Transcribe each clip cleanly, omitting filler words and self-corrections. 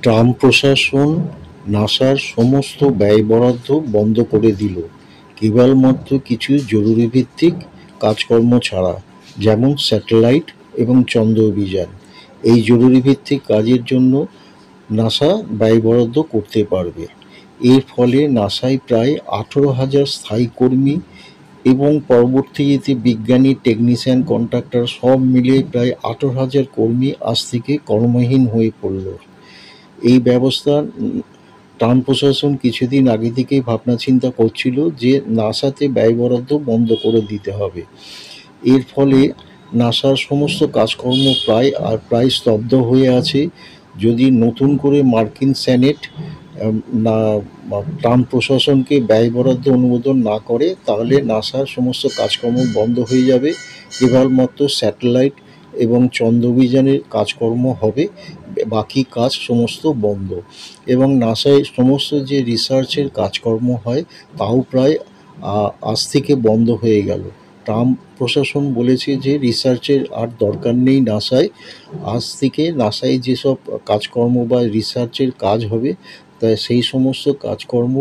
Trump প্রশাসন নাসার সমস্ত ব্যয় বরাদ্দ বন্ধ করে দিল, কেবলমাত্র কিছু জরুরিভিত্তিক কাজকর্ম ছাড়া, যেমন স্যাটেলাইট এবং চন্দ্র অভিযান। এই জরুরিভিত্তিক কাজের জন্য নাসা ব্যয় বরাদ্দ করতে পারবে। এর ফলে নাসায় প্রায় 18,000 স্থায়ী কর্মী এবং পরবর্তীতে বিজ্ঞানী, টেকনিশিয়ান, কন্ট্রাক্টর সব মিলিয়ে প্রায় 18,000 কর্মী আজ থেকে কর্মহীন হয়ে পড়ল। এই ব্যবস্থা ট্রাম্প প্রশাসন কিছুদিন আগে থেকেই ভাবনা চিন্তা করছিল যে নাসাতে ব্যয় বরাদ্দ বন্ধ করে দিতে হবে। এর ফলে নাসার সমস্ত কাজকর্ম প্রায় স্তব্ধ হয়ে আছে। যদি নতুন করে মার্কিন সেনেট না ট্রাম্প প্রশাসনকে ব্যয় বরাদ্দ অনুমোদন না করে, তাহলে নাসার সমস্ত কাজকর্ম বন্ধ হয়ে যাবে। কেবলমাত্র স্যাটেলাইট এবং চন্দ্র অভিযানের কাজকর্ম হবে, বাকি কাজ সমস্ত বন্ধ। এবং নাসায় সমস্ত যে রিসার্চের কাজকর্ম হয় তাও প্রায় আজ থেকে বন্ধ হয়ে গেল। ট্রাম্প প্রশাসন বলেছে যে রিসার্চের আর দরকার নেই নাসায়। আজ থেকে নাসায় যেসব কাজকর্ম বা রিসার্চের কাজ হবে, তাই সেই সমস্ত কাজকর্ম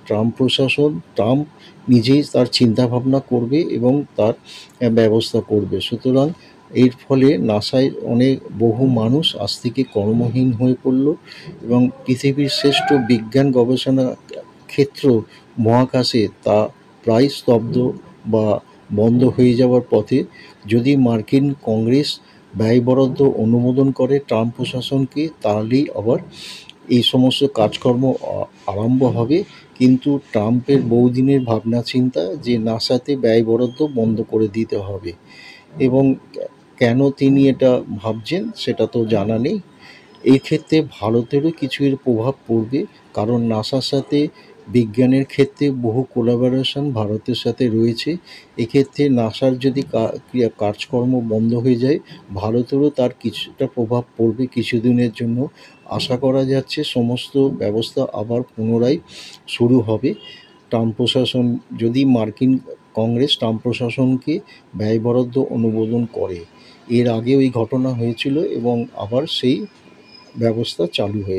ট্রাম্প নিজেই তার চিন্তাভাবনা করবে এবং তার ব্যবস্থা করবে। সুতরাং এর ফলে নাসায় বহু মানুষ আজ থেকে কর্মহীন হয়ে পড়ল এবং পৃথিবীর শ্রেষ্ঠ বিজ্ঞান গবেষণা ক্ষেত্র মহাকাশে তা প্রায় স্তব্ধ বা বন্ধ হয়ে যাওয়ার পথে। যদি মার্কিন কংগ্রেস ব্যয় বরাদ্দ অনুমোদন করে ট্রাম্প প্রশাসনকে, তাহলেই আবার এই সমস্ত কাজকর্ম আরম্ভ হবে। কিন্তু ট্রাম্পের বহুদিনের ভাবনা চিন্তা যে নাসাতে ব্যয় বরাদ্দ বন্ধ করে দিতে হবে, এবং কেন তিনি এটা ভাবছেন সেটা তো জানা নেই। এই ক্ষেত্রে ভারতেরও কিছু এর প্রভাব পড়বে, কারণ নাসার সাথে বিজ্ঞানের ক্ষেত্রে বহু কোলাবোরেশন ভারতের সাথে রয়েছে। এক্ষেত্রে নাসার যদি কাজকর্ম বন্ধ হয়ে যায়, ভারতেরও তার কিছুটা প্রভাব পড়বে কিছুদিনের জন্য। আশা করা যাচ্ছে সমস্ত ব্যবস্থা আবার পুনরায় শুরু হবে ট্রাম্প প্রশাসন যদি মার্কিন কংগ্রেস ট্রাম্প প্রশাসনকে ব্যয় বরাদ্দ অনুমোদন করে। এর আগেও এই ঘটনা হয়েছিল এবং আবার সেই ব্যবস্থা চালু হয়েছে।